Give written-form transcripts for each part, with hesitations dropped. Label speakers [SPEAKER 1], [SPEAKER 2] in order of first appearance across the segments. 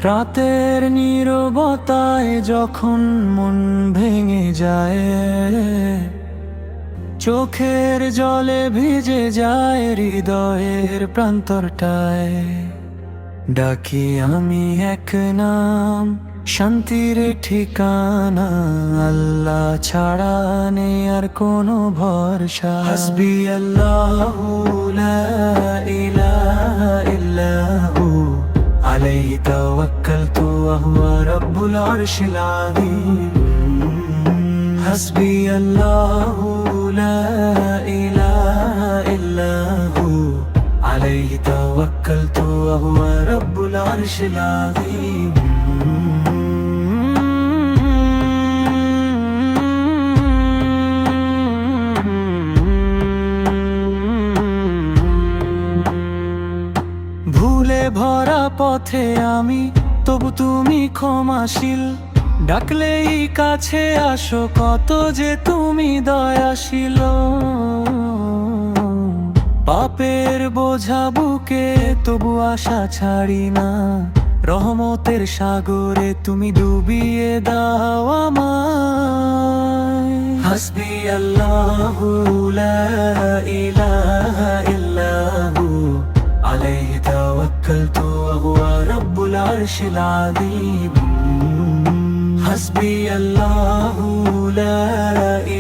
[SPEAKER 1] রাতের নীরবতায় যখন মন ভেঙে যায়, চোখের জলে ভিজে যায় হৃদয়ের প্রান্তরটায়, ডাকি আমি এক নাম, শান্তির ঠিকানা, আল্লাহ ছাড়া নেই আর কোনো ভরসা। হাসবি আল্লাহু লা ইলাহা ইল্লাহু আলাইহি তাওয়াক্কালতু ওয়া হুয়া রাব্বুল আরশিল আযীম। হাসবি আল্লাহু লা ইলাহা ইল্লাহু আলাইহি তাওয়াক্কালতু ওয়া হুয়া রাব্বুল আরশিল আযীম। ভুলে ভরা পথে আমি, তবু তুমি ক্ষমাশীল, ডাকলেই কাছে আসো, কত যে তুমি দয়াশীল। পাপের বোঝা বুকে তবু আশা ছাড়ি না, রহমতের সাগরে তুমি ডুবিয়ে দাও আমায়। হাসবি আল্লাহু লা ইলাহা ইল্লাহু আলাইহি তাওয়াক্কালতু ওয়া হুয়া রাব্বুল আরশিল আযীম। হাসবি আল্লাহু লা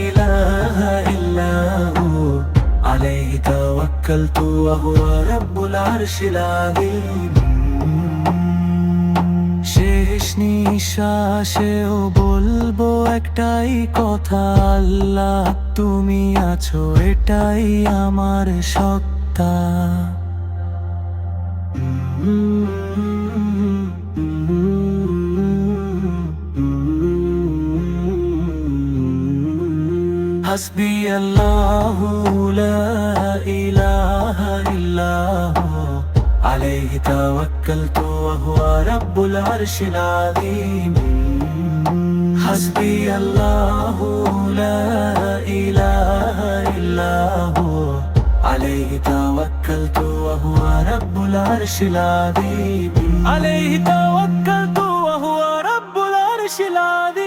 [SPEAKER 1] ইলাহা ইল্লাহু আলাইহি তাওয়াক্কালতু ওয়া হুয়া রাব্বুল আরশিল আযীম। শেষ নিঃশ্বাসেও বলবো একটাই কথা, আল্লাহ তুমি আছো, এটাই আমার সত্তা। হাসবি আল্লাহু লা ইলাহা ইল্লাহু আলাইহি তাওয়াক্কালতু ওয়া হুয়া রাব্বুল আরশিল আযীম। হাসবি আল্লাহু লা ইলাহা ইল্লাহু আলাইহি তাওয়াক্কালতু ওয়া হুয়া রাব্বুল আরশিল আযীম। আলাইহি তাওয়াক্কালতু ওয়া হুয়া রাব্বুল আরশিল আযীম।